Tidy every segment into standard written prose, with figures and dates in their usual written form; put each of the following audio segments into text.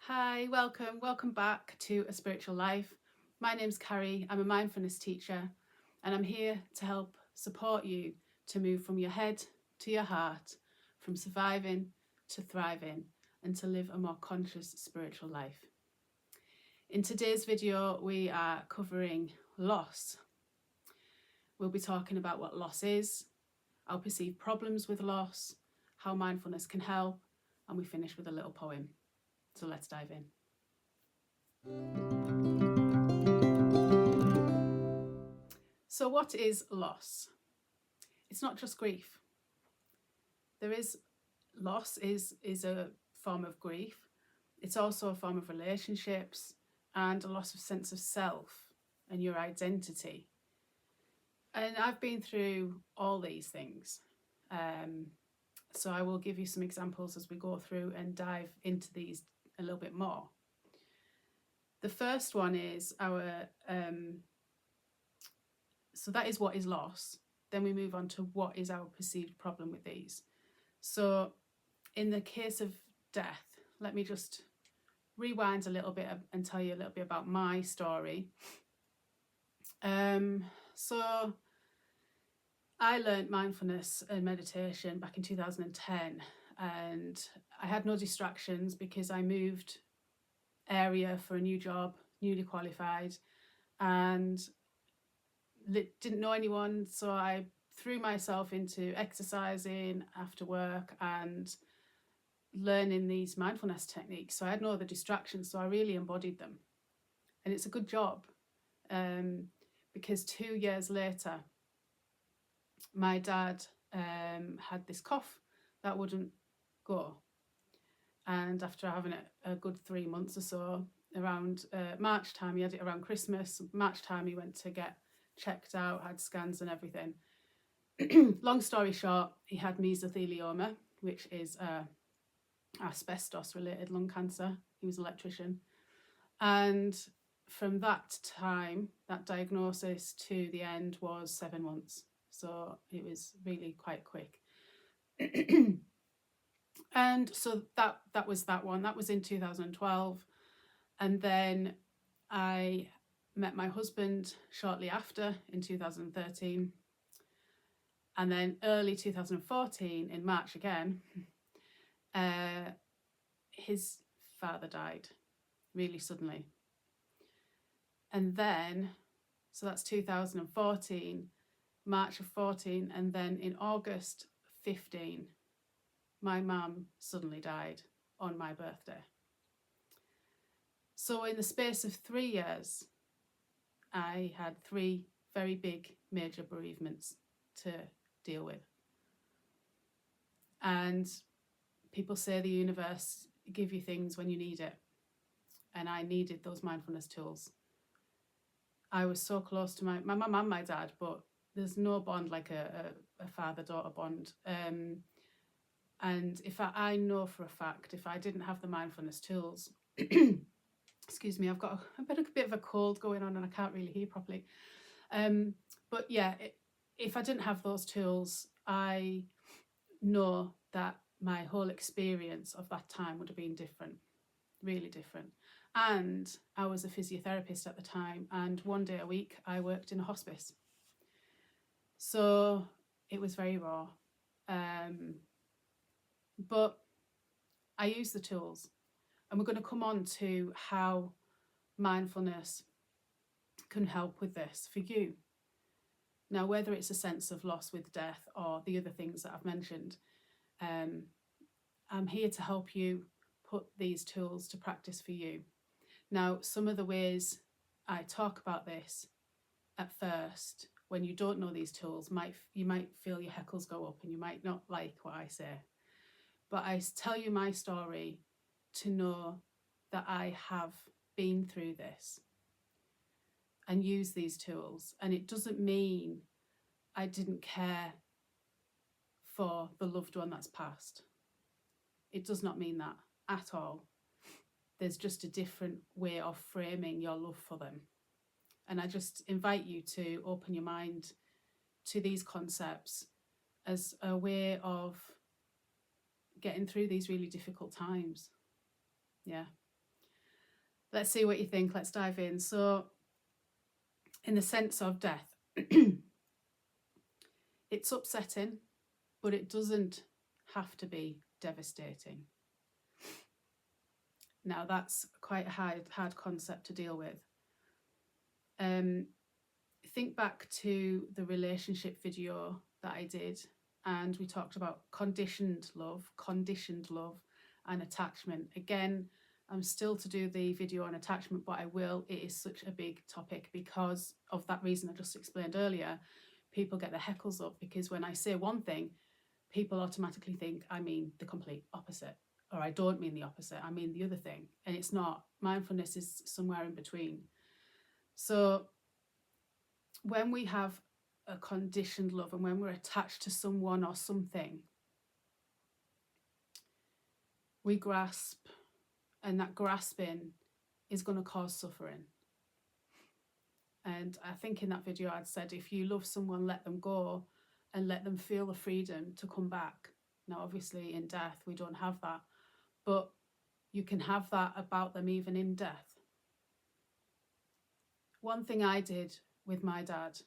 Hi, welcome back to A Spiritual Life. My name's Carrie, I'm a mindfulness teacher, and I'm here to help support you to move from your head to your heart, from surviving to thriving, and to live a more conscious spiritual life. In today's video, we are covering loss. We'll be talking about what loss is, our perceived problems with loss, how mindfulness can help, and we finish with a little poem. So let's dive in. So what is loss? It's not just grief. There is loss is a form of grief. It's also a form of relationships and a loss of sense of self and your identity. And I've been through all these things. So I will give you some examples as we go through and dive into these a little bit more. The first one is so that is what is loss. Then we move on to what is our perceived problem with these. So in the case of death, let me just rewind a little bit and tell you a little bit about my story. So I learned mindfulness and meditation back in 2010, and I had no distractions because I moved area for a new job, newly qualified, and didn't know anyone, so I threw myself into exercising after work and learning these mindfulness techniques. So I had no other distractions, so I really embodied them. And it's a good job because 2 years later, my dad had this cough that wouldn't go. And after having it a good 3 months or so, around March time, he had it around Christmas. March time, he went to get checked out, had scans and everything. Long story short, he had mesothelioma, which is asbestos-related lung cancer. He was an electrician. And from that time, that diagnosis to the end was 7 months. So it was really quite quick. And so that was that one. That was in 2012. And then I met my husband shortly after in 2013. And then early 2014, in March again, his father died really suddenly. And then, so that's 2014, March of 14, and then in August 15, my mum suddenly died on my birthday. So in the space of 3 years, I had 3 very big major bereavements to deal with. And people say the universe give you things when you need it. And I needed those mindfulness tools. I was so close to my mum and my dad, but there's no bond like a father-daughter bond. And if I know for a fact, if I didn't have the mindfulness tools, excuse me, I've got a bit of a cold going on and I can't really hear properly. But yeah, if I didn't have those tools, I know that my whole experience of that time would have been different, really different. And I was a physiotherapist at the time, and 1 day a week I worked in a hospice. So it was very raw. But I use the tools, and we're going to come on to how mindfulness can help with this for you. Now, whether it's a sense of loss with death or the other things that I've mentioned, I'm here to help you put these tools to practice for you. Now, some of the ways I talk about this at first, when you don't know these tools, you might feel your heckles go up and you might not like what I say. But I tell you my story to know that I have been through this and use these tools. And it doesn't mean I didn't care for the loved one that's passed. It does not mean that at all. There's just a different way of framing your love for them. And I just invite you to open your mind to these concepts as a way of getting through these really difficult times. Yeah. let's see what you think. Let's dive in. So, in the sense of death, it's upsetting, but it doesn't have to be devastating. Now, that's quite a hard concept to deal with. Think back to the relationship video that I did, and we talked about conditioned love, and attachment. Again, I'm still to do the video on attachment, but I will. It is such a big topic because of that reason I just explained earlier. People get their heckles up because when I say one thing, people automatically think I mean the complete opposite, or I don't mean the opposite, I mean the other thing. And it's not. Mindfulness is somewhere in between. So when we have a conditioned love and when we're attached to someone or something, we grasp, and that grasping is going to cause suffering. And I think in that video I'd said, if you love someone, let them go and let them feel the freedom to come back. Now, obviously in death, we don't have that, but you can have that about them even in death. One thing I did with my dad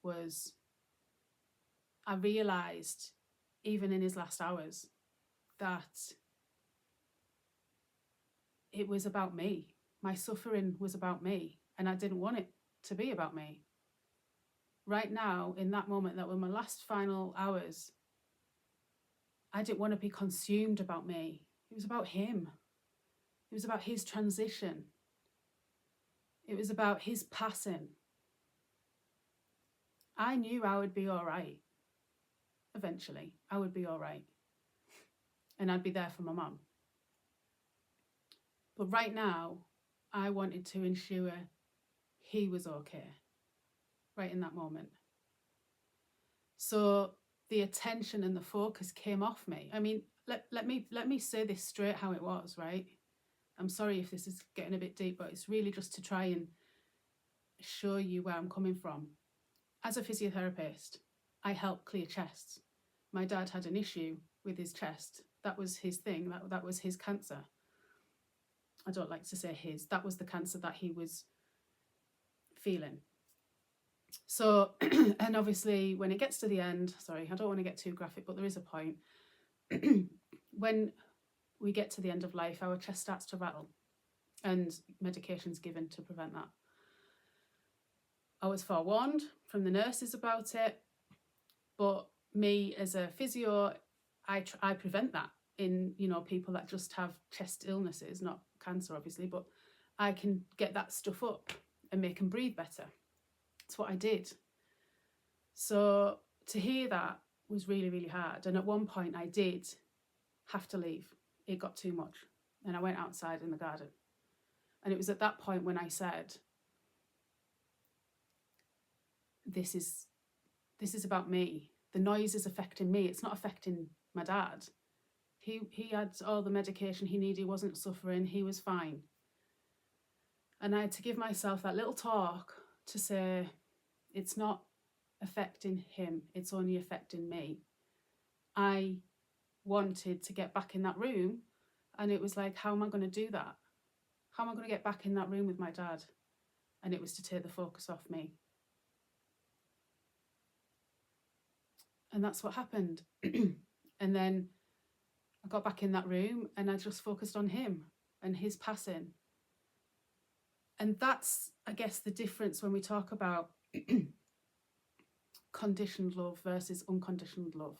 was I realised, even in his last hours, that it was about me. My suffering was about me, and I didn't want it to be about me. Right now, in that moment, that were my last final hours, I didn't want to be consumed about me. It was about him. It was about his transition. It was about his passing. I knew I would be all right. Eventually, I would be all right. And I'd be there for my mum. But right now, I wanted to ensure he was okay. Right in that moment. So the attention and the focus came off me. I mean, let me say this straight how it was, right? I'm sorry if this is getting a bit deep, but it's really just to try and show you where I'm coming from. As a physiotherapist, I help clear chests. My dad had an issue with his chest. That was his thing. That was his cancer. I don't like to say his. That was the cancer that he was feeling. So, and obviously when it gets to the end, sorry, I don't want to get too graphic, but there is a point. When we get to the end of life, our chest starts to rattle and medication's given to prevent that. I was forewarned from the nurses about it, but me as a physio, I prevent that in, people that just have chest illnesses, not cancer obviously, but I can get that stuff up and make them breathe better. That's what I did. So to hear that was really, really hard. And at one point I did have to leave. It got too much. And I went outside in the garden. And it was at that point when I said, this is about me. The noise is affecting me. It's not affecting my dad. He had all the medication he needed. He wasn't suffering. He was fine. And I had to give myself that little talk to say, it's not affecting him. It's only affecting me. I wanted to get back in that room, and it was like, how am I going to do that? How am I going to get back in that room with my dad? And it was to take the focus off me. And that's what happened. And then I got back in that room and I just focused on him and his passing. And that's, I guess, the difference when we talk about conditioned love versus unconditioned love.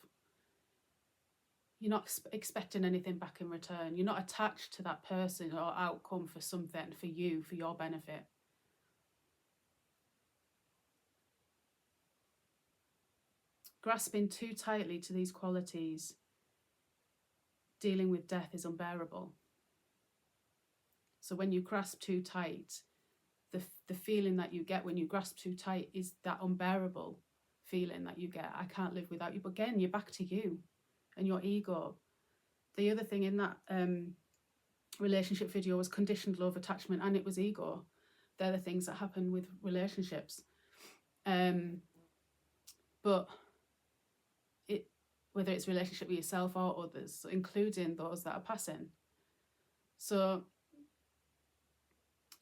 You're not expecting anything back in return. You're not attached to that person or outcome for something, for you, for your benefit. Grasping too tightly to these qualities, dealing with death is unbearable. So when you grasp too tight, the feeling that you get when you grasp too tight is that unbearable feeling that you get. I can't live without you. But again, you're back to you and your ego. The other thing in that relationship video was conditioned love, attachment, and it was ego. They're the things that happen with relationships. But whether it's relationship with yourself or others, including those that are passing. So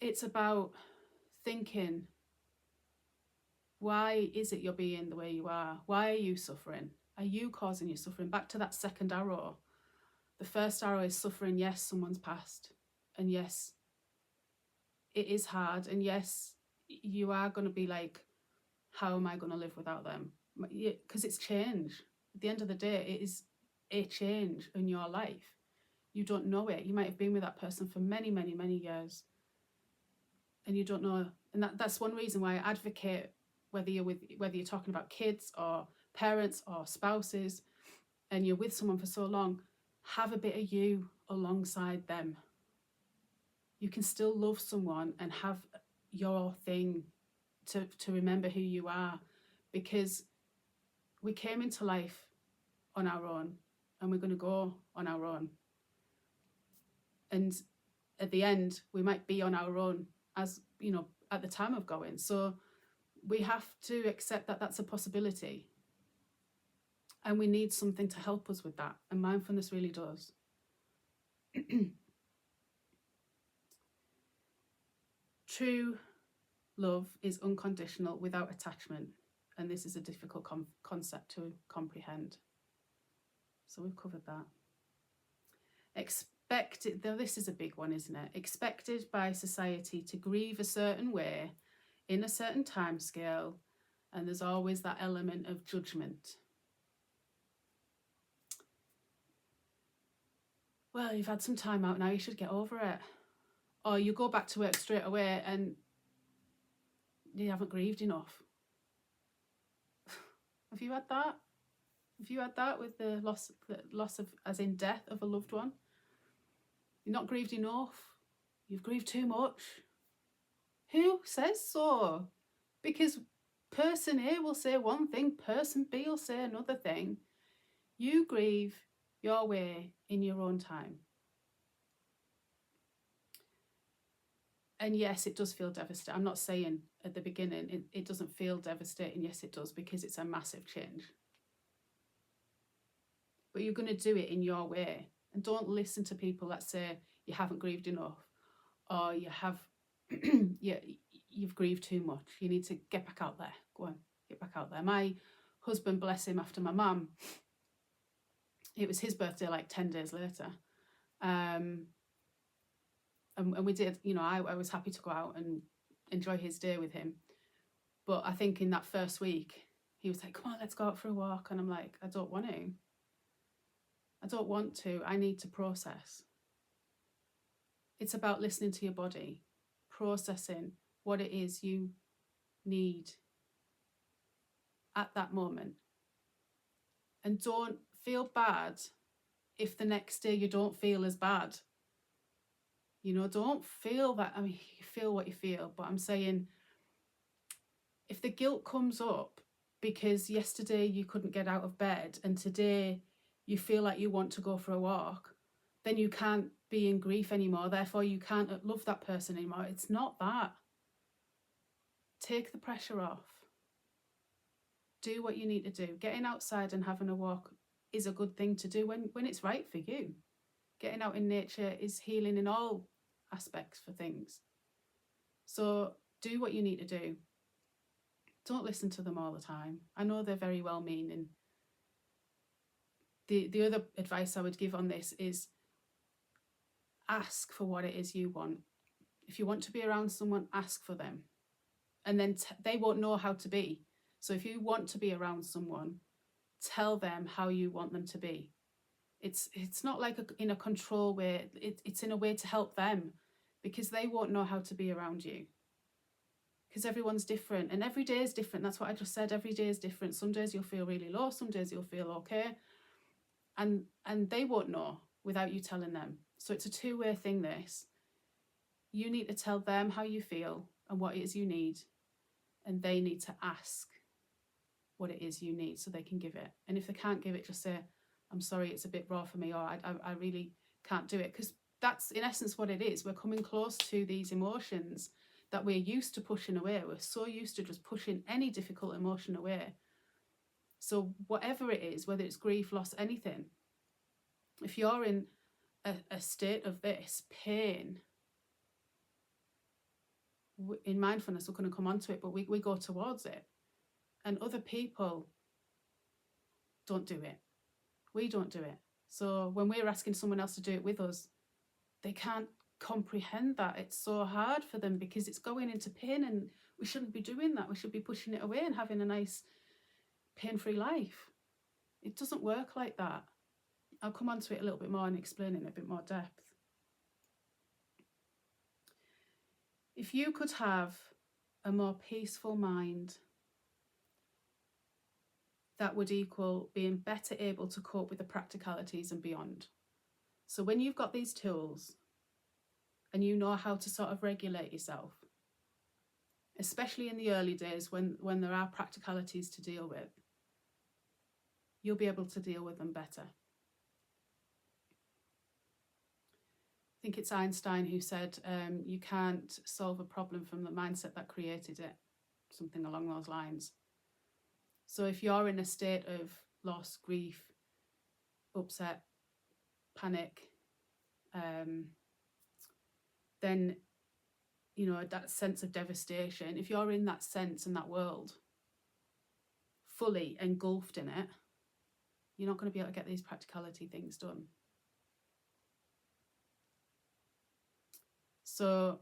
it's about thinking, why is it you're being the way you are? Why are you suffering? Are you causing your suffering? Back to that second arrow. The first arrow is suffering. Yes, someone's passed. And yes, it is hard. And yes, you are going to be like, how am I going to live without them? Because it's change. At the end of the day, it is a change in your life. You don't know it. You might have been with that person for many, many, many years, and you don't know. And that's one reason why I advocate, whether you're talking about kids or parents or spouses, and you're with someone for so long, have a bit of you alongside them. You can still love someone and have your thing to remember who you are, because we came into life on our own and we're going to go on our own. And at the end, we might be on our own, as you know, at the time of going. So we have to accept that that's a possibility. And we need something to help us with that. And mindfulness really does. True love is unconditional without attachment. And this is a difficult concept to comprehend. So we've covered that. Expected, though this is a big one, isn't it? Expected by society to grieve a certain way in a certain time scale, and there's always that element of judgment. Well, you've had some time out now, you should get over it. Or you go back to work straight away and you haven't grieved enough. Have you had that? Have you had that with the loss of, as in death of a loved one? You're not grieved enough. You've grieved too much. Who says so? Because person A will say one thing, person B will say another thing. You grieve your way in your own time. And yes, it does feel devastating. I'm not saying at the beginning it doesn't feel devastating. Yes, it does, because it's a massive change. But you're going to do it in your way. And don't listen to people that say you haven't grieved enough, or you have you've grieved too much. You need to get back out there. Go on, get back out there. My husband, bless him, after my mum, it was his birthday like 10 days later. And we did, you know, I was happy to go out and enjoy his day with him. But I think in that first week, he was like, come on, let's go out for a walk. And I'm like, I don't want to. I don't want to. I need to process. It's about listening to your body, processing what it is you need at that moment. And don't feel bad if the next day you don't feel as bad. You know, don't feel that. I mean, you feel what you feel, but I'm saying if the guilt comes up because yesterday you couldn't get out of bed and today you feel like you want to go for a walk, then you can't be in grief anymore. Therefore, you can't love that person anymore. It's not that. Take the pressure off. Do what you need to do. Getting outside and having a walk is a good thing to do when it's right for you. Getting out in nature is healing in all aspects for things. So do what you need to do. Don't listen to them all the time. I know they're very well meaning. The other advice I would give on this is ask for what it is you want. If you want to be around someone, ask for them. And then they won't know how to be. So if you want to be around someone, tell them how you want them to be. It's not like in a control way. It's in a way to help them, because they won't know how to be around you. Because everyone's different and every day is different. That's what I just said. Every day is different. Some days you'll feel really low. Some days you'll feel okay. And they won't know without you telling them. So it's a two-way thing, this. You need to tell them how you feel and what it is you need. And they need to ask what it is you need so they can give it. And if they can't give it, just say, I'm sorry, it's a bit raw for me, or I really can't do it. Because that's in essence what it is. We're coming close to these emotions that we're used to pushing away. We're so used to just pushing any difficult emotion away. So whatever it is, whether it's grief, loss, anything, if you're in a state of this pain, in mindfulness, we're going to come onto it, but we go towards it. And other people don't do it. We don't do it. So when we're asking someone else to do it with us, they can't comprehend that. It's so hard for them because it's going into pain, and we shouldn't be doing that. We should be pushing it away and having a nice pain-free life. It doesn't work like that. I'll come on to it a little bit more and explain it in a bit more depth. If you could have a more peaceful mind, that would equal being better able to cope with the practicalities and beyond. So when you've got these tools and you know how to sort of regulate yourself, especially in the early days when there are practicalities to deal with, you'll be able to deal with them better. I think it's Einstein who said, you can't solve a problem from the mindset that created it, something along those lines. So if you're in a state of loss, grief, upset, panic, then, you know, that sense of devastation, if you're in that sense and that world, fully engulfed in it, you're not going to be able to get these practicality things done. So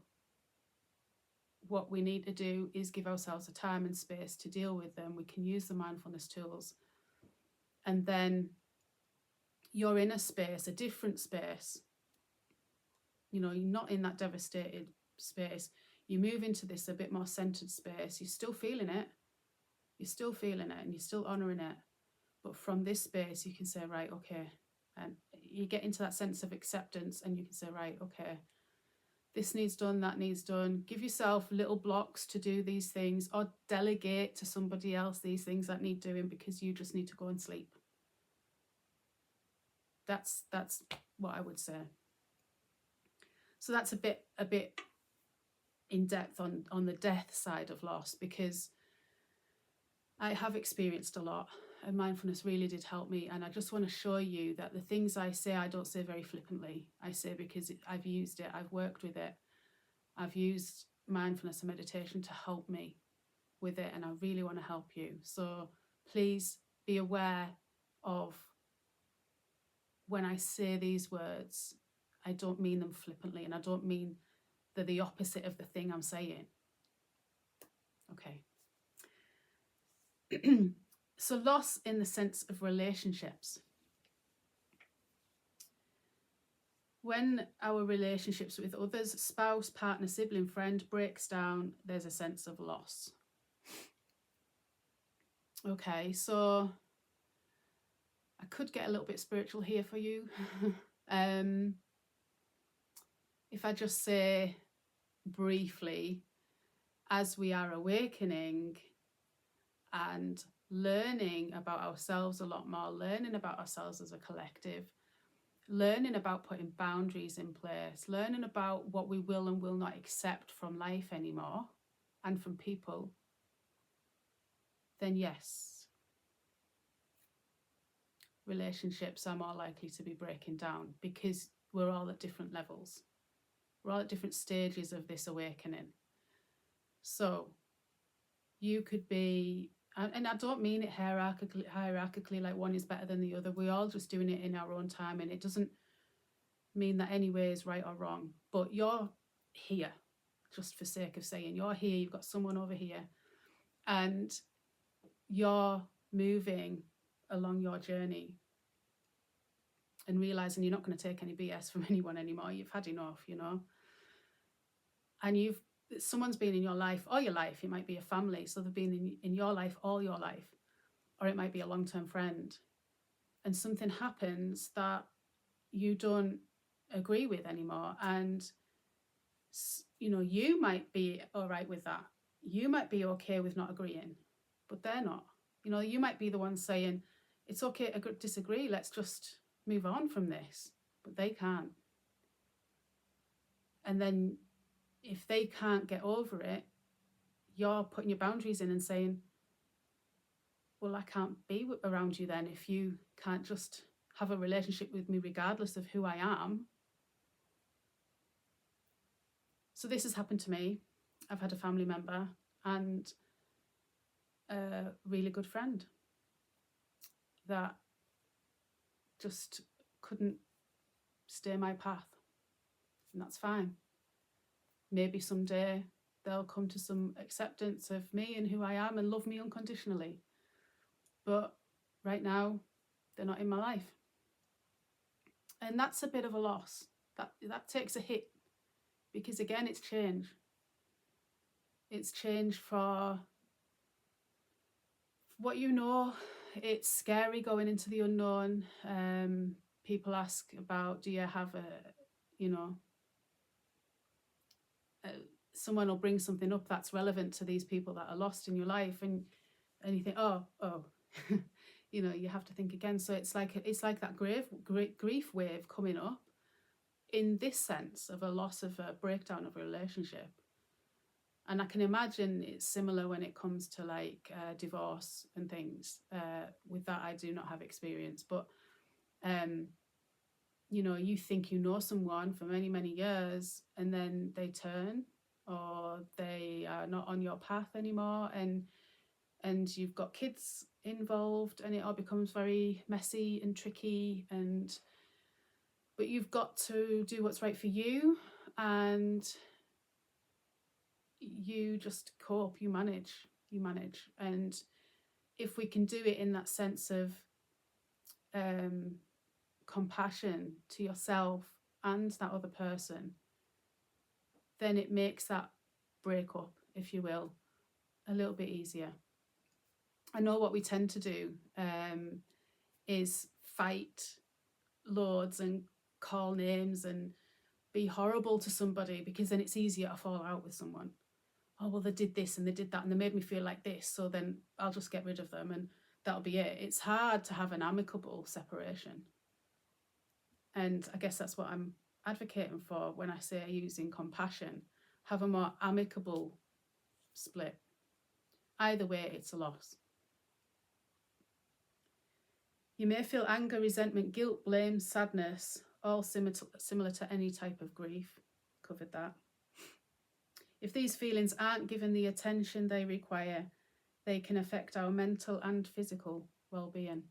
what we need to do is give ourselves a time and space to deal with them. We can use the mindfulness tools. And then you're in a space, a different space. You know, you're not in that devastated space. You move into this a bit more centered space. You're still feeling it. You're still feeling it and you're still honouring it. But from this space, you can say, right, okay. And you get into that sense of acceptance and you can say, right, okay, this needs done, that needs done. Give yourself little blocks to do these things, or delegate to somebody else these things that need doing because you just need to go and sleep. That's what I would say. So that's a bit in depth on the death side of loss, because I have experienced a lot and mindfulness really did help me. And I just want to show you that the things I say, I don't say very flippantly. I say because I've used it, I've worked with it. I've used mindfulness and meditation to help me with it, and I really want to help you. So please be aware of when I say these words, I don't mean them flippantly, and I don't mean they're the opposite of the thing I'm saying. Okay. So loss in the sense of relationships. When our relationships with others, spouse, partner, sibling, friend, breaks down, there's a sense of loss. Okay, so I could get a little bit spiritual here for you. If I just say briefly, as we are awakening and learning about ourselves a lot more, learning about ourselves as a collective, learning about putting boundaries in place, learning about what we will and will not accept from life anymore and from people, then yes, relationships are more likely to be breaking down because we're all at different levels. We're all at different stages of this awakening. So you could be, and I don't mean it hierarchically like one is better than the other. We're all just doing it in our own time, and it doesn't mean that any way is right or wrong. But you're here, just for sake of saying, you're here, you've got someone over here, and you're moving along your journey and realising you're not going to take any BS from anyone anymore. You've had enough, you know. And someone's been in your life all your life. It might be a family, so they've been in your life all your life. Or it might be a long-term friend. And something happens that you don't agree with anymore. And, you know, you might be all right with that. You might be okay with not agreeing, but they're not. You know, you might be the one saying, it's okay to disagree, let's just move on from this. But they can't. And then if they can't get over it, you're putting your boundaries in and saying, well, I can't be around you then if you can't just have a relationship with me regardless of who I am. So this has happened to me. I've had a family member and a really good friend that just couldn't stay my path, and that's fine. Maybe someday they'll come to some acceptance of me and who I am and love me unconditionally, but right now they're not in my life, and that's a bit of a loss. That takes a hit, because again, it's change. It's change for what you know. It's scary going into the unknown. People ask about, do you have someone will bring something up that's relevant to these people that are lost in your life, and you think, oh, you have to think again. So it's like that grief wave coming up, in this sense of a loss, of a breakdown of a relationship. And I can imagine it's similar when it comes to like divorce and things. With that, I do not have experience, but you think you know someone for many, many years, and then they turn, or they are not on your path anymore, and you've got kids involved, and it all becomes very messy and tricky, but you've got to do what's right for you, and you just cope, you manage. And if we can do it in that sense of compassion to yourself and that other person, then it makes that breakup, if you will, a little bit easier. I know what we tend to do is fight loads and call names and be horrible to somebody, because then it's easier to fall out with someone. Oh, well, they did this and they did that and they made me feel like this, so then I'll just get rid of them and that'll be it. It's hard to have an amicable separation. And I guess that's what I'm advocating for when I say using compassion. Have a more amicable split. Either way, it's a loss. You may feel anger, resentment, guilt, blame, sadness, all similar to any type of grief. Covered that. If these feelings aren't given the attention they require, they can affect our mental and physical well-being.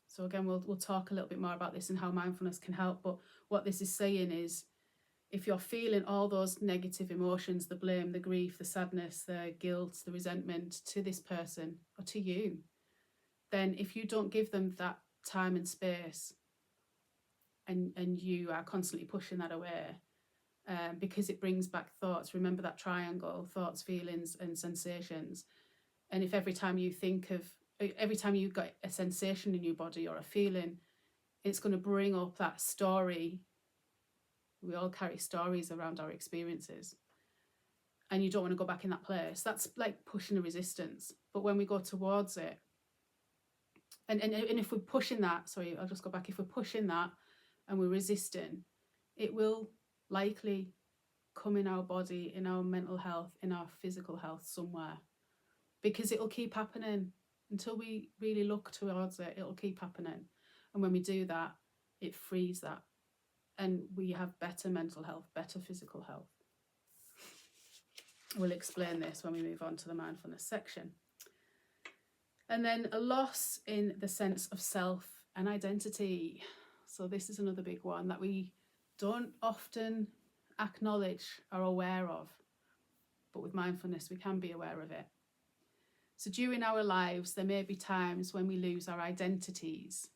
So again, we'll talk a little bit more about this and how mindfulness can help. But what this is saying is, if you're feeling all those negative emotions, the blame, the grief, the sadness, the guilt, the resentment to this person or to you, then if you don't give them that time and space, and you are constantly pushing that away, because it brings back thoughts. Remember that triangle: thoughts, feelings and sensations. And if every time you got a sensation in your body or a feeling, it's going to bring up that story. We all carry stories around our experiences, and you don't want to go back in that place. That's like pushing a resistance. But when we go towards it, and if we're pushing that, I'll just go back. If we're pushing that and we're resisting, it will likely come in our body, in our mental health, in our physical health somewhere, because it'll keep happening until we really look towards it. It'll keep happening, and when we do that, it frees that, and we have better mental health, better physical health. We'll explain this when we move on to the mindfulness section. And then a loss in the sense of self and identity. So this is another big one that we don't often acknowledge or aware of, but with mindfulness we can be aware of it. So during our lives, there may be times when we lose our identities.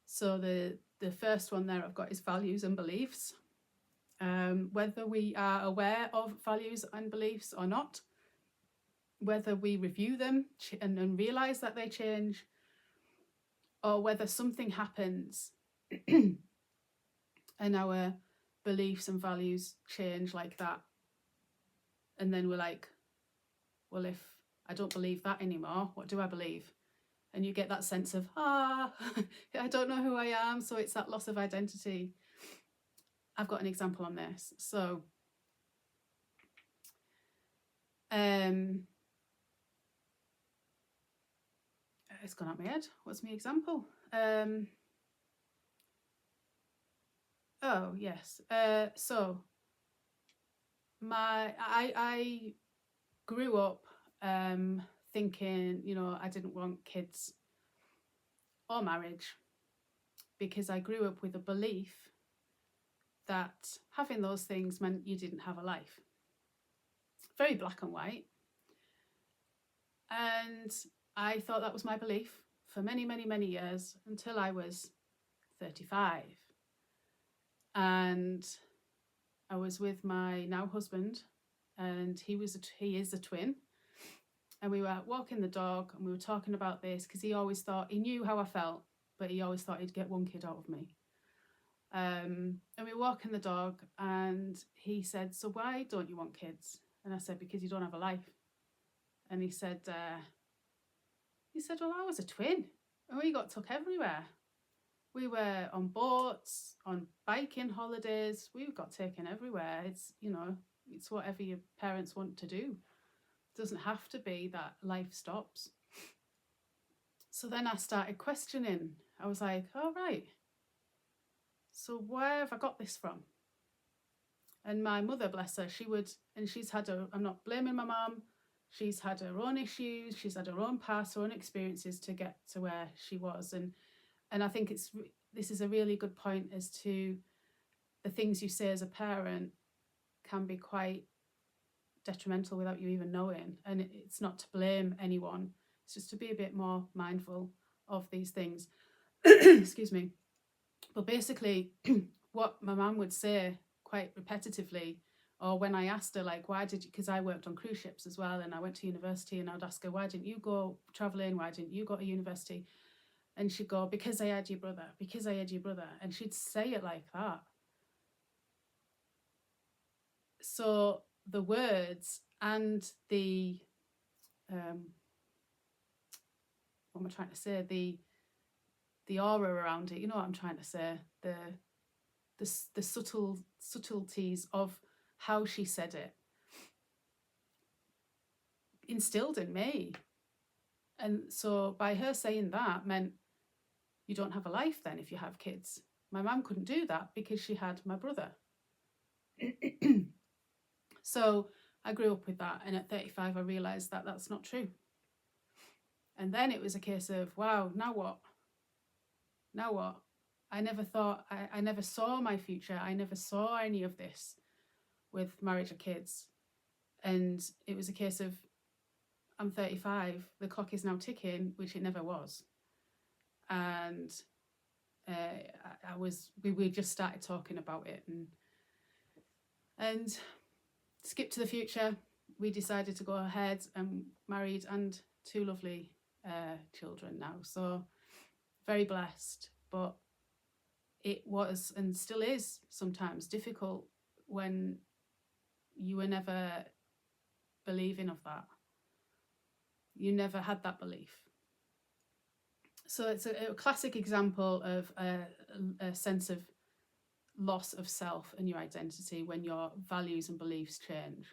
So the first one there I've got is values and beliefs. Whether we are aware of values and beliefs or not, whether we review them and realise that they change, or whether something happens and our beliefs and values change like that, and then we're like, well, if I don't believe that anymore, what do I believe? And you get that sense of, I don't know who I am. So it's that loss of identity. I've got an example on this. So it's gone out my head. What's my example? Oh, yes. So I grew up thinking, I didn't want kids or marriage, because I grew up with a belief that having those things meant you didn't have a life. Very black and white. And I thought that was my belief for many, many, many years, until I was 35. And I was with my now husband, and he is a twin. And we were walking the dog, and we were talking about this, because he knew how I felt, but he always thought he'd get one kid out of me. And we were walking the dog, and he said, "So why don't you want kids?" And I said, "Because you don't have a life." And he said, "Well, I was a twin, and we got took everywhere. We were on boats, on biking holidays. We got taken everywhere. It's whatever your parents want to do. It doesn't have to be that life stops." So then I started questioning. I was like, "All right, so where have I got this from?" And my mother, bless her, I'm not blaming my mum. She's had her own issues. She's had her own past, her own experiences to get to where she was. And I think this is a really good point as to the things you say as a parent can be quite detrimental without you even knowing. And it's not to blame anyone. It's just to be a bit more mindful of these things. Excuse me. But basically, what my mum would say quite repetitively, or when I asked her, like, why did you, because I worked on cruise ships as well, and I went to university, and I'd ask her, why didn't you go travelling? Why didn't you go to university? And she'd go, because I had your brother, because I had your brother. And she'd say it like that. So the words and the, what am I trying to say? The aura around it, you know what I'm trying to say? The subtleties of how she said it instilled in me. And so by her saying that meant you don't have a life then if you have kids. My mum couldn't do that because she had my brother. So I grew up with that, and at 35 I realised that that's not true. And then it was a case of, wow, now what? Now what? I never thought, I never saw my future. I never saw any of this with marriage or kids. And it was a case of, I'm 35, the clock is now ticking, which it never was. And we just started talking about it, and skip to the future. We decided to go ahead and married, and 2 lovely children now. So very blessed, but it was and still is sometimes difficult when you were never believing of that. You never had that belief. So it's a classic example of a sense of loss of self and your identity when your values and beliefs change.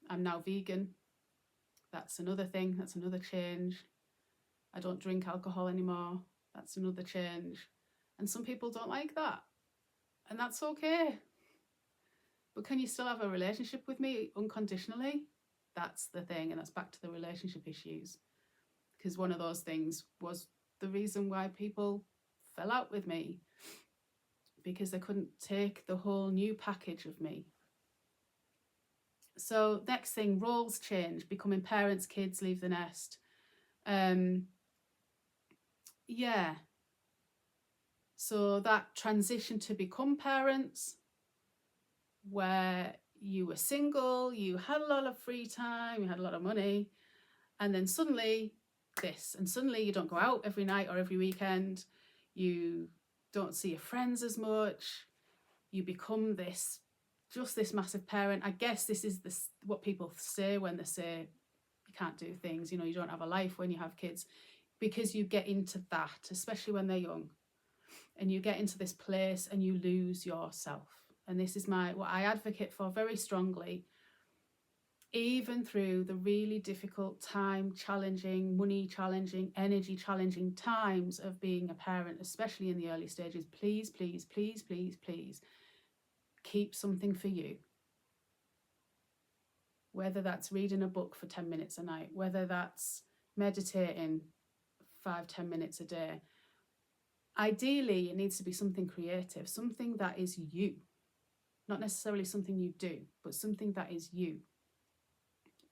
I'm now vegan. That's another thing. That's another change. I don't drink alcohol anymore. That's another change. And some people don't like that. And that's okay. But can you still have a relationship with me unconditionally? That's the thing. And that's back to the relationship issues. Because one of those things was the reason why people fell out with me, because they couldn't take the whole new package of me. So next thing, roles change, becoming parents, kids leave the nest. So that transition to become parents, where you were single, you had a lot of free time, you had a lot of money, and then suddenly this, and suddenly you don't go out every night or every weekend, you don't see your friends as much, you become this massive parent. I guess this is what people say when they say you can't do things, you don't have a life when you have kids, because you get into that, especially when they're young, and you get into this place and you lose yourself. And this is what I advocate for very strongly, even through the really difficult, time challenging, money challenging, energy challenging times of being a parent, especially in the early stages, please, please, please, please, please keep something for you. Whether that's reading a book for 10 minutes a night, whether that's meditating 5-10 minutes a day. Ideally, it needs to be something creative, something that is you, not necessarily something you do, but something that is you.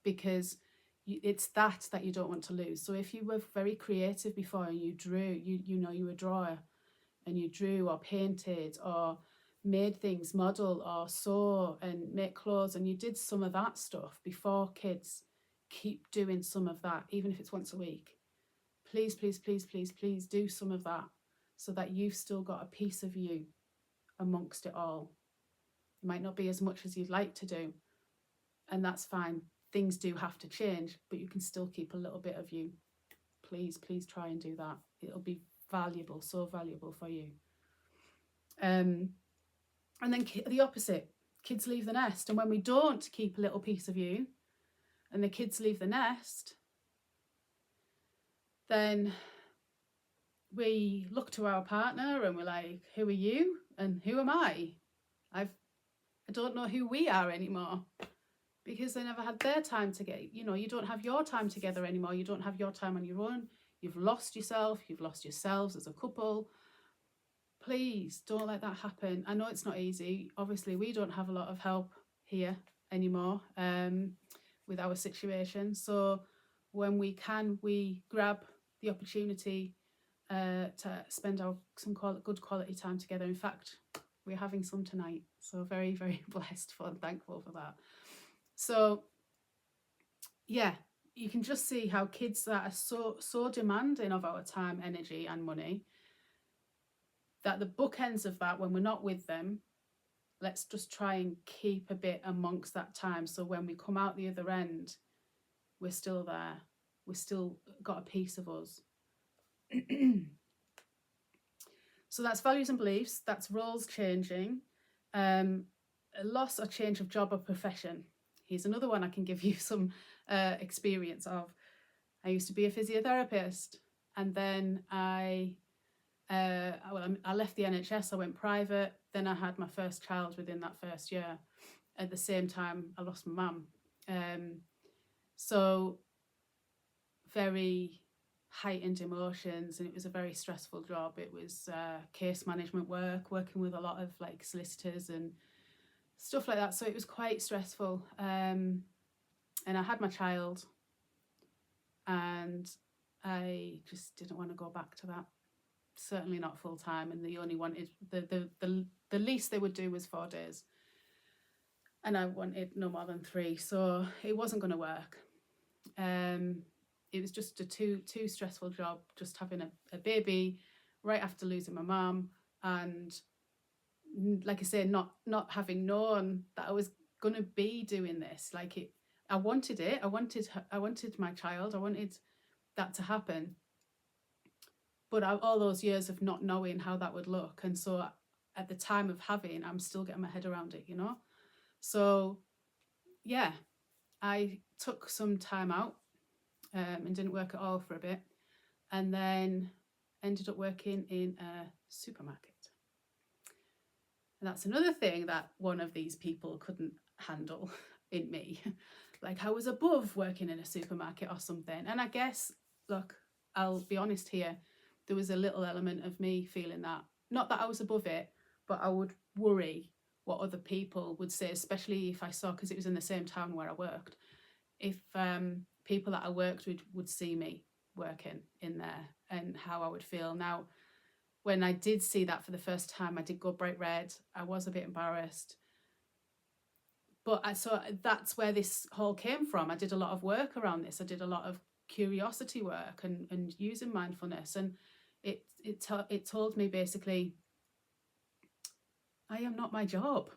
Because it's that you don't want to lose. So if you were very creative before and you drew, you were a drawer and you drew or painted or made things, model or sew and make clothes, and you did some of that stuff before kids, keep doing some of that, even if it's once a week. Please, please, please, please, please do some of that so that you've still got a piece of you amongst it all. It might not be as much as you'd like to do, and that's fine. Things do have to change, but you can still keep a little bit of you. Please, please try and do that. It'll be valuable, so valuable for you. And then the opposite, kids leave the nest. And when we don't keep a little piece of you and the kids leave the nest, then we look to our partner and we're like, who are you and who am I? I don't know who we are anymore, because they never had their time to get, you don't have your time together anymore. You don't have your time on your own. You've lost yourself. You've lost yourselves as a couple. Please don't let that happen. I know it's not easy. Obviously, we don't have a lot of help here anymore with our situation. So when we can, we grab the opportunity to spend some good quality time together. In fact, we're having some tonight. So very, very blessed and thankful for that. So yeah, you can just see how kids that are so demanding of our time, energy and money, that the bookends of that, when we're not with them, let's just try and keep a bit amongst that time. So when we come out the other end, we're still there. We've still got a piece of us. So that's values and beliefs. That's roles changing. A loss or change of job or profession. Here's another one I can give you some experience of. I used to be a physiotherapist, and then I left the NHS, I went private, then I had my first child within that first year. At the same time, I lost my mum. So very heightened emotions, and it was a very stressful job. It was case management work, working with a lot of like solicitors and stuff like that. So it was quite stressful. And I had my child, and I just didn't want to go back to that. Certainly not full time, and they only wanted the least they would do was 4 days, and I wanted no more than 3, so it wasn't going to work. It was just a too stressful job, just having a baby right after losing my mum, and like I say, not having known that I was going to be doing this. Like I wanted it. I wanted my child. I wanted that to happen. But all those years of not knowing how that would look. And so at the time of having, I'm still getting my head around it, So, yeah, I took some time out and didn't work at all for a bit. And then ended up working in a supermarket. And that's another thing that one of these people couldn't handle in me. Like I was above working in a supermarket or something. And I guess, look, I'll be honest here, there was a little element of me feeling that, not that I was above it, but I would worry what other people would say, especially if I saw, because it was in the same town where I worked, if people that I worked with would see me working in there and how I would feel. Now, when I did see that for the first time, I did go bright red. I was a bit embarrassed. But so that's where this whole came from. I did a lot of work around this. I did a lot of curiosity work and using mindfulness, and it told me basically, I am not my job.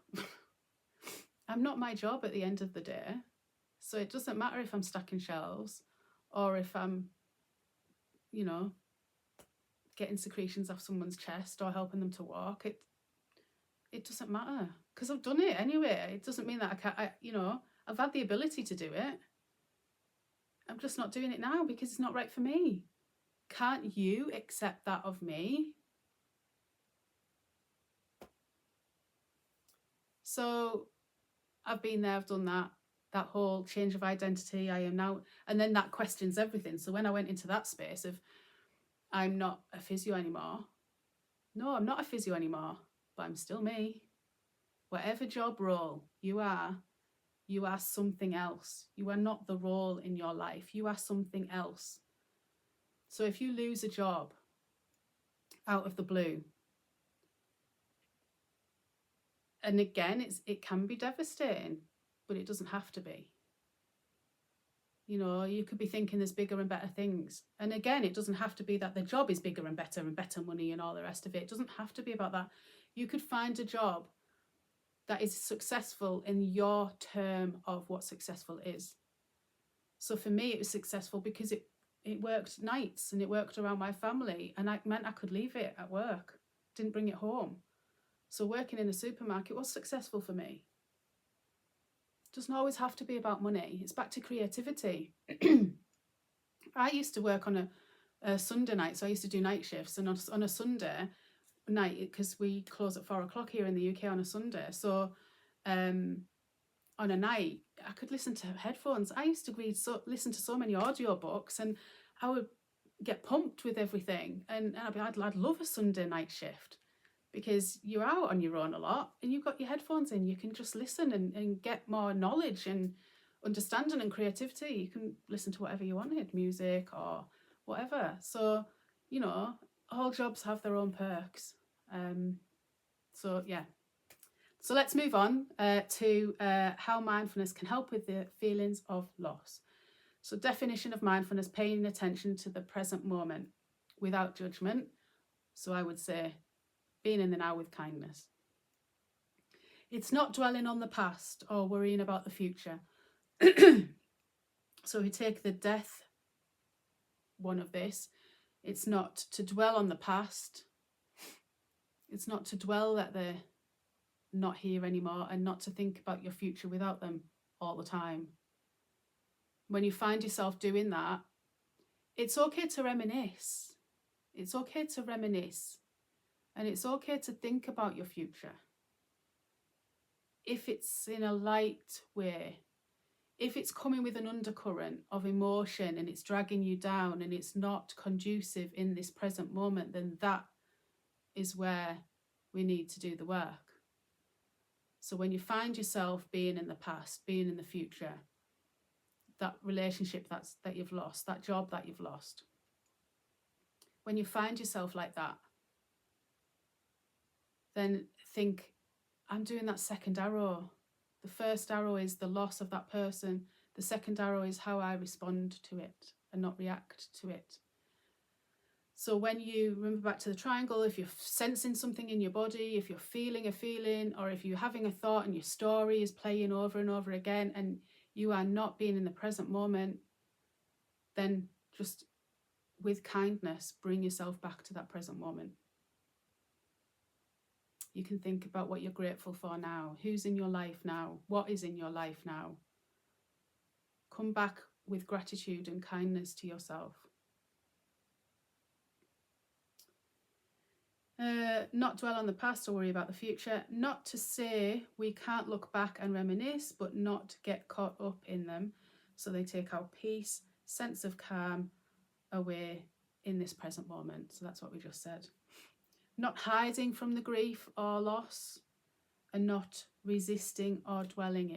I'm not my job at the end of the day. So it doesn't matter if I'm stacking shelves or if I'm, getting secretions off someone's chest or helping them to walk. It doesn't matter, because I've done it anyway. It doesn't mean that I've had the ability to do it. I'm just not doing it now because it's not right for me. Can't you accept that of me? So I've been there, I've done that whole change of identity. I am now, and then that questions everything. So when I went into that space of, I'm not a physio anymore. No, I'm not a physio anymore, but I'm still me. Whatever job role you are something else. You are not the role in your life. You are something else. So if you lose a job out of the blue, and again, it can be devastating, but it doesn't have to be. You know, you could be thinking there's bigger and better things. And again, it doesn't have to be that the job is bigger and better money and all the rest of it. It doesn't have to be about that. You could find a job that is successful in your term of what successful is. So for me, it was successful because it worked nights and it worked around my family, and it meant I could leave it at work, didn't bring it home. So working in a supermarket was successful for me. It doesn't always have to be about money. It's back to creativity. I used to work on a Sunday night, so I used to do night shifts, and on a Sunday night, because we close at 4:00 here in the UK on a Sunday, so on a night I could listen to headphones. I used to listen to so many audio books, and I would get pumped with everything, and I'd love a Sunday night shift, because you're out on your own a lot and you've got your headphones in. You can just listen and get more knowledge and understanding and creativity. You can listen to whatever you wanted, music or whatever. So, you know, all jobs have their own perks. So yeah. So let's move on to how mindfulness can help with the feelings of loss. So definition of mindfulness: paying attention to the present moment without judgment. So I would say being in the now with kindness. It's not dwelling on the past or worrying about the future. So we take the death one of this. It's not to dwell on the past. It's not to dwell that they're not here anymore, and not to think about your future without them all the time. When you find yourself doing that, it's okay to reminisce. It's okay to reminisce. And it's okay to think about your future. If it's in a light way, if it's coming with an undercurrent of emotion and it's dragging you down and it's not conducive in this present moment, then that is where we need to do the work. So when you find yourself being in the past, being in the future, that relationship that you've lost, that job that you've lost, when you find yourself like that, then think, I'm doing that second arrow. The first arrow is the loss of that person. The second arrow is how I respond to it and not react to it. So when you remember back to the triangle, if you're sensing something in your body, if you're feeling a feeling, or if you're having a thought and your story is playing over and over again and you are not being in the present moment, then just with kindness, bring yourself back to that present moment. You can think about what you're grateful for now. Who's in your life now? What is in your life now? Come back with gratitude and kindness to yourself. Not dwell on the past or worry about the future. Not to say we can't look back and reminisce, but not get caught up in them. So they take our peace, sense of calm away in this present moment. So that's what we just said. Not hiding from the grief or loss, and not resisting or dwelling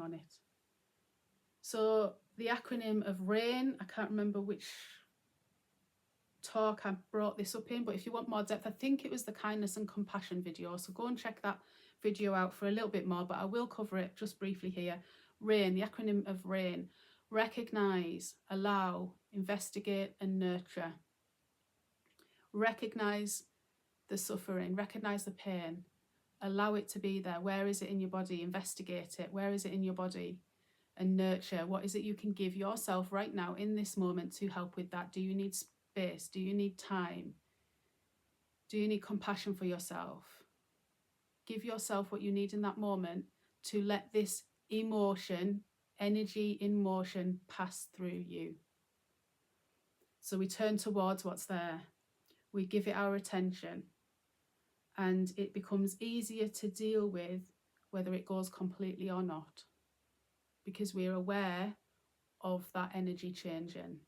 on it. So the acronym of RAIN, I can't remember which talk I brought this up in, but if you want more depth, I think it was the kindness and compassion video. So go and check that video out for a little bit more, but I will cover it just briefly here. RAIN, the acronym of RAIN: recognise, allow, investigate and nurture. Recognise the suffering, recognise the pain, allow it to be there. Where is it in your body? Investigate it. Where is it in your body? And nurture. What is it you can give yourself right now in this moment to help with that? Do you need space? Do you need time? Do you need compassion for yourself? Give yourself what you need in that moment to let this emotion, energy in motion pass through you. So we turn towards what's there, we give it our attention, and it becomes easier to deal with whether it goes completely or not, because we're aware of that energy changing.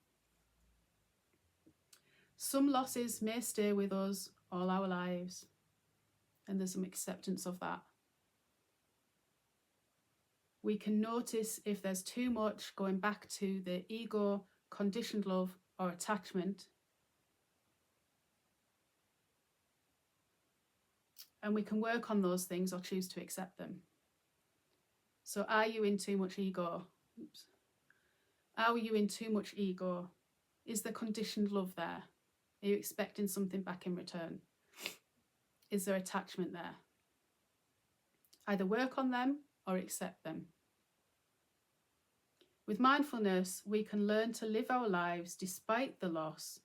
Some losses may stay with us all our lives, and there's some acceptance of that. We can notice if there's too much going back to the ego, conditioned love, or attachment. And we can work on those things or choose to accept them. So are you in too much ego? Oops. Are you in too much ego? Is there conditioned love there? Are you expecting something back in return? Is there attachment there? Either work on them or accept them. With mindfulness, we can learn to live our lives despite the loss,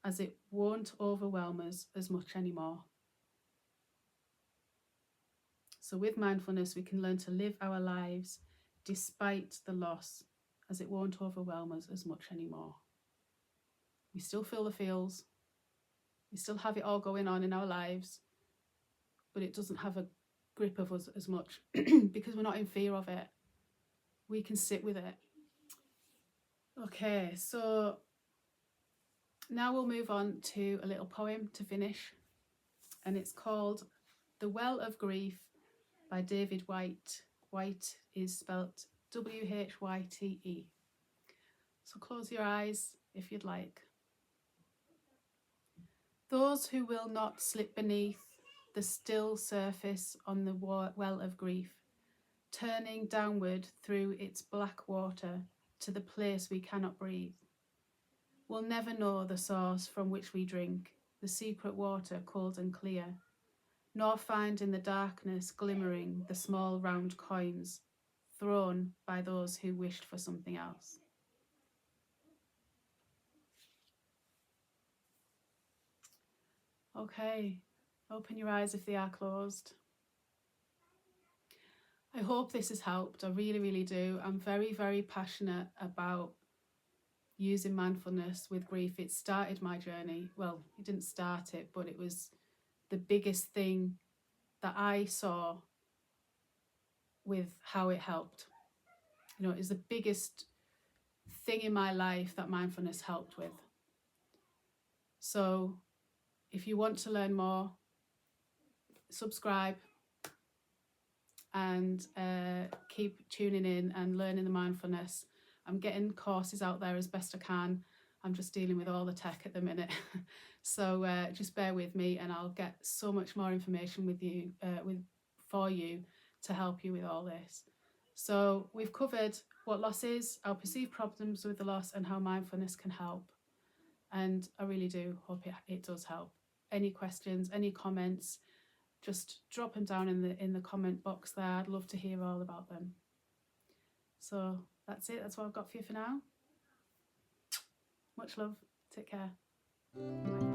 as it won't overwhelm us as much anymore. So with mindfulness, we can learn to live our lives despite the loss, as it won't overwhelm us as much anymore. We still feel the feels, we still have it all going on in our lives, but it doesn't have a grip of us as much because we're not in fear of it. We can sit with it. Okay, so now we'll move on to a little poem to finish, and it's called The Well of Grief by David Whyte. Whyte is spelt Whyte. So close your eyes if you'd like. Those who will not slip beneath the still surface on the well of grief, turning downward through its black water to the place we cannot breathe, will never know the source from which we drink, the secret water cold and clear, nor find in the darkness glimmering the small round coins thrown by those who wished for something else. Okay, open your eyes if they are closed. I hope this has helped. I really, really do. I'm very, very passionate about using mindfulness with grief. It started my journey. Well, it didn't start it, but it was the biggest thing that I saw with how it helped. You know, it was the biggest thing in my life that mindfulness helped with. So if you want to learn more, subscribe and keep tuning in and learning the mindfulness. I'm getting courses out there as best I can. I'm just dealing with all the tech at the minute. So just bear with me and I'll get so much more information with you, for you to help you with all this. So we've covered what loss is, our perceived problems with the loss, and how mindfulness can help. And I really do hope it does help. Any questions, any comments, just drop them down in the comment box there. I'd love to hear all about them. So that's it. That's what I've got for you for now. Much love. Take care. Bye.